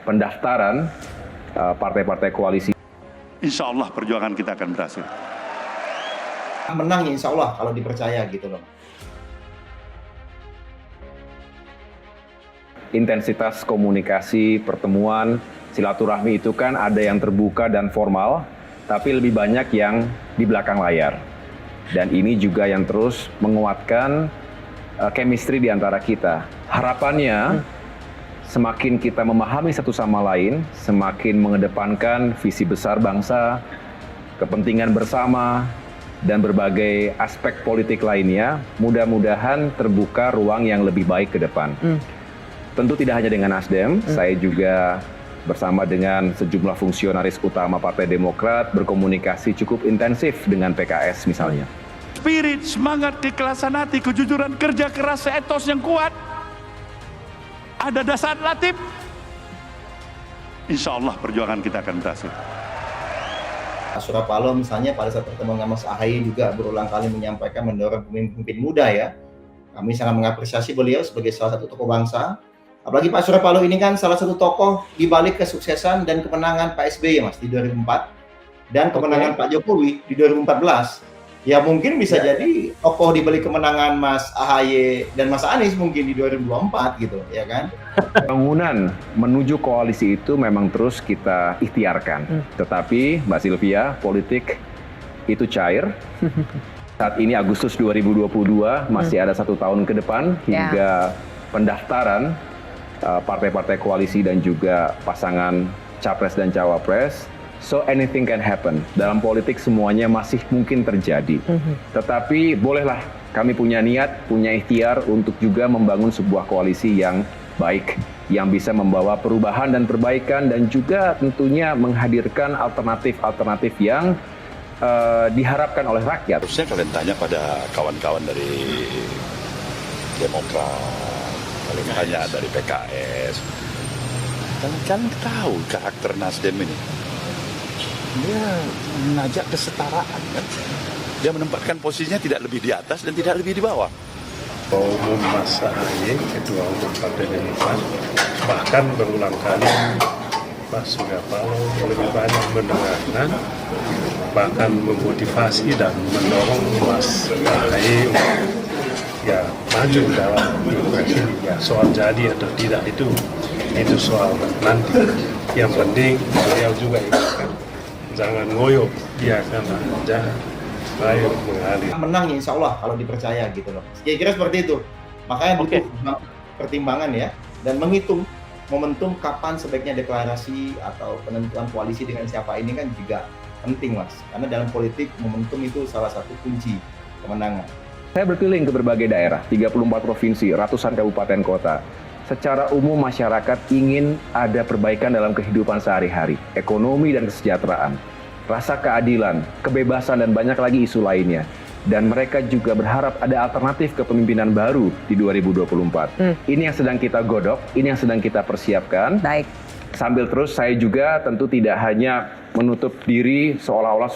pendaftaran partai-partai koalisi. Insya Allah perjuangan kita akan berhasil. Menang ya insya Allah kalau dipercaya gitu loh. Intensitas komunikasi, pertemuan, silaturahmi itu kan ada yang terbuka dan formal, tapi lebih banyak yang di belakang layar. Dan ini juga yang terus menguatkan chemistry di antara kita. Harapannya semakin kita memahami satu sama lain, semakin mengedepankan visi besar bangsa, kepentingan bersama, dan berbagai aspek politik lainnya, mudah-mudahan terbuka ruang yang lebih baik ke depan. Tentu tidak hanya dengan Nasdem, saya juga bersama dengan sejumlah fungsionaris utama Partai Demokrat berkomunikasi cukup intensif dengan PKS misalnya. Spirit, semangat, keikhlasan hati, kejujuran kerja keras, etos yang kuat, ada dasar latif. Insya Allah perjuangan kita akan berhasil. Pak Surya Paloh misalnya pada saat pertemuan dengan Mas Ahaye juga berulang kali menyampaikan mendorong pemimpin muda ya. Kami sangat mengapresiasi beliau sebagai salah satu tokoh bangsa. Apalagi Pak Surya Paloh ini kan salah satu tokoh di balik kesuksesan dan kemenangan Pak SBY Mas di 2004 dan kemenangan Pak Jokowi di 2014. Ya mungkin bisa jadi tokoh di balik kemenangan Mas Ahaye dan Mas Anies mungkin di 2024 gitu ya kan. Bangunan menuju koalisi itu memang terus kita ikhtiarkan. Tetapi Mbak Sylvia, politik itu cair. Saat ini Agustus 2022 masih ada 1 tahun ke depan hingga pendaftaran partai-partai koalisi dan juga pasangan capres dan cawapres. So anything can happen. Dalam politik semuanya masih mungkin terjadi. Tetapi bolehlah kami punya niat, punya ikhtiar untuk juga membangun sebuah koalisi yang baik, yang bisa membawa perubahan dan perbaikan dan juga tentunya menghadirkan alternatif-alternatif yang diharapkan oleh rakyat. Harusnya kalian tanya pada kawan-kawan dari Demokrat, kalian tanya dari PKS. Kalian tahu karakter Nasdem ini. Dia mengajak kesetaraan kan. Dia menempatkan posisinya tidak lebih di atas dan tidak lebih di bawah. Ketua Umum Mas Ahaye, Ketua Umum Partai Demokrat, bahkan berulang kali Pak Surya Paloh lebih banyak mendengarkan, bahkan memotivasi dan mendorong Mas Ahaye ya maju dalam pilpres ini. Ya soal jadi atau tidak itu soal nanti. Yang penting beliau juga ingatkan, jangan ngoyo, biarkan aja ayo mengalir. Menang ya insya Allah kalau dipercaya gitu loh. Kira-kira seperti itu. Makanya butuh pertimbangan ya dan menghitung momentum kapan sebaiknya deklarasi atau penentuan koalisi dengan siapa ini kan juga penting Mas. Karena dalam politik momentum itu salah satu kunci kemenangan. Saya berkeliling ke berbagai daerah, 34 provinsi, ratusan kabupaten kota. Secara umum masyarakat ingin ada perbaikan dalam kehidupan sehari-hari, ekonomi dan kesejahteraan, rasa keadilan, kebebasan dan banyak lagi isu lainnya. Dan mereka juga berharap ada alternatif kepemimpinan baru di 2024. Ini yang sedang kita godok, ini yang sedang kita persiapkan. Baik. Sambil terus saya juga tentu tidak hanya menutup diri seolah-olah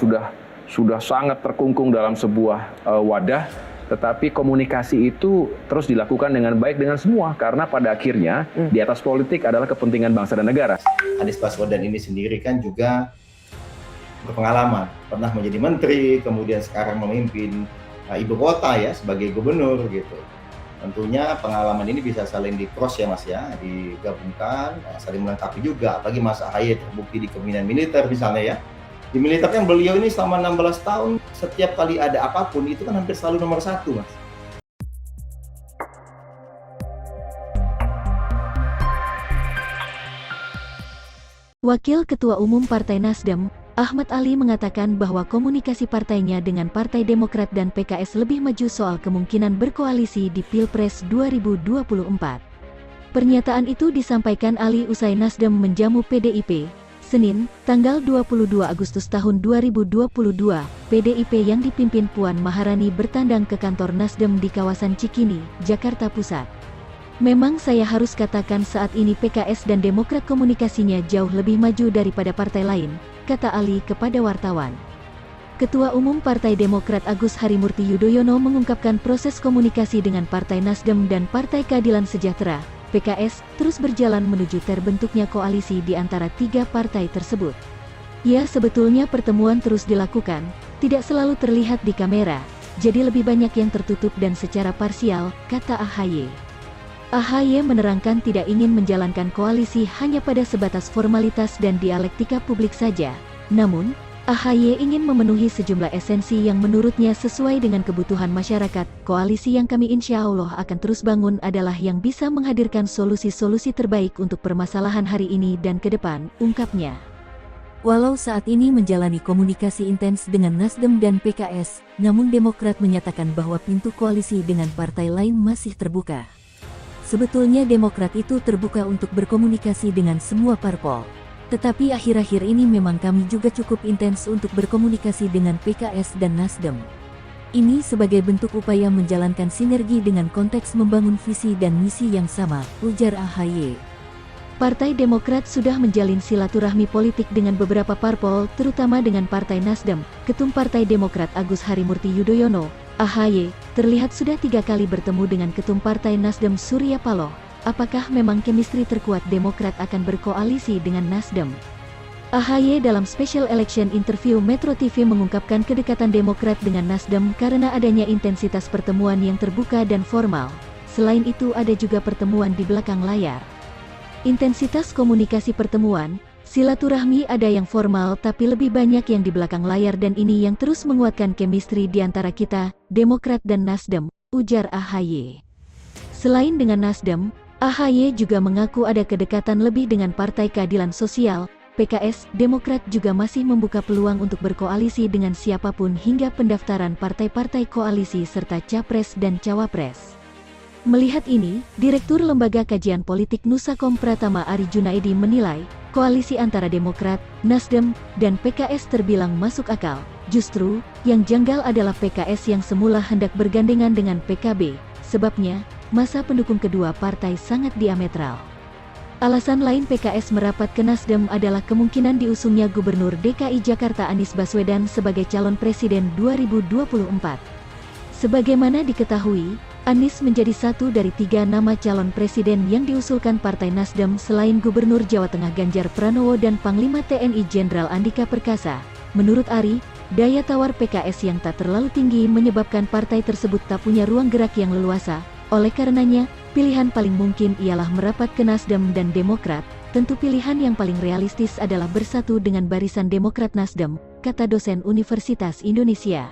sudah sangat terkungkung dalam sebuah wadah, tetapi komunikasi itu terus dilakukan dengan baik dengan semua karena pada akhirnya di atas politik adalah kepentingan bangsa dan negara. Anies Baswedan ini sendiri kan juga berpengalaman, pernah menjadi menteri, kemudian sekarang memimpin ibu kota ya sebagai gubernur gitu. Tentunya pengalaman ini bisa saling di-cross ya Mas ya, digabungkan, saling melengkapi juga. Apalagi Mas Ahaye terbukti di kepemimpinan militer misalnya ya. Di militer kan beliau ini selama 16 tahun, setiap kali ada apapun itu kan hampir selalu nomor 1 Mas. Wakil Ketua Umum Partai Nasdem, Ahmad Ali mengatakan bahwa komunikasi partainya dengan Partai Demokrat dan PKS lebih maju soal kemungkinan berkoalisi di Pilpres 2024. Pernyataan itu disampaikan Ali usai Nasdem menjamu PDIP, Senin, tanggal 22 Agustus tahun 2022, PDIP yang dipimpin Puan Maharani bertandang ke kantor Nasdem di kawasan Cikini, Jakarta Pusat. Memang saya harus katakan saat ini PKS dan Demokrat komunikasinya jauh lebih maju daripada partai lain, kata Ali kepada wartawan. Ketua Umum Partai Demokrat Agus Harimurti Yudhoyono mengungkapkan proses komunikasi dengan Partai Nasdem dan Partai Keadilan Sejahtera PKS, terus berjalan menuju terbentuknya koalisi di antara tiga partai tersebut. Ya, sebetulnya pertemuan terus dilakukan, tidak selalu terlihat di kamera, jadi lebih banyak yang tertutup dan secara parsial, kata AHY. AHY menerangkan tidak ingin menjalankan koalisi hanya pada sebatas formalitas dan dialektika publik saja. Namun, AHY ingin memenuhi sejumlah esensi yang menurutnya sesuai dengan kebutuhan masyarakat. Koalisi yang kami insya Allah akan terus bangun adalah yang bisa menghadirkan solusi-solusi terbaik untuk permasalahan hari ini dan ke depan, ungkapnya. Walau saat ini menjalani komunikasi intens dengan Nasdem dan PKS, namun Demokrat menyatakan bahwa pintu koalisi dengan partai lain masih terbuka. Sebetulnya Demokrat itu terbuka untuk berkomunikasi dengan semua parpol. Tetapi akhir-akhir ini memang kami juga cukup intens untuk berkomunikasi dengan PKS dan Nasdem. Ini sebagai bentuk upaya menjalankan sinergi dengan konteks membangun visi dan misi yang sama, ujar AHY. Partai Demokrat sudah menjalin silaturahmi politik dengan beberapa parpol, terutama dengan Partai Nasdem. Ketum Partai Demokrat Agus Harimurti Yudhoyono, AHY, terlihat sudah 3 kali bertemu dengan Ketum Partai Nasdem Surya Paloh. Apakah memang chemistry terkuat Demokrat akan berkoalisi dengan Nasdem? AHY dalam special election interview Metro TV mengungkapkan kedekatan Demokrat dengan Nasdem karena adanya intensitas pertemuan yang terbuka dan formal. Selain itu ada juga pertemuan di belakang layar. Intensitas komunikasi pertemuan, silaturahmi ada yang formal tapi lebih banyak yang di belakang layar dan ini yang terus menguatkan chemistry di antara kita, Demokrat dan Nasdem, ujar AHY. Selain dengan Nasdem, AHY juga mengaku ada kedekatan lebih dengan Partai Keadilan Sosial, PKS. Demokrat juga masih membuka peluang untuk berkoalisi dengan siapapun hingga pendaftaran partai-partai koalisi serta Capres dan Cawapres. Melihat ini, Direktur Lembaga Kajian Politik Nusakom Pratama Ari Junaidi menilai, koalisi antara Demokrat, Nasdem, dan PKS terbilang masuk akal. Justru, yang janggal adalah PKS yang semula hendak bergandengan dengan PKB, sebabnya, masa pendukung kedua partai sangat diametral. Alasan lain PKS merapat ke Nasdem adalah kemungkinan diusungnya Gubernur DKI Jakarta Anies Baswedan sebagai calon presiden 2024. Sebagaimana diketahui, Anies menjadi satu dari 3 nama calon presiden yang diusulkan Partai Nasdem selain Gubernur Jawa Tengah Ganjar Pranowo dan Panglima TNI Jenderal Andika Perkasa. Menurut Ari, daya tawar PKS yang tak terlalu tinggi menyebabkan partai tersebut tak punya ruang gerak yang leluasa. Oleh karenanya, pilihan paling mungkin ialah merapat ke Nasdem dan Demokrat. Tentu pilihan yang paling realistis adalah bersatu dengan barisan Demokrat Nasdem, kata dosen Universitas Indonesia.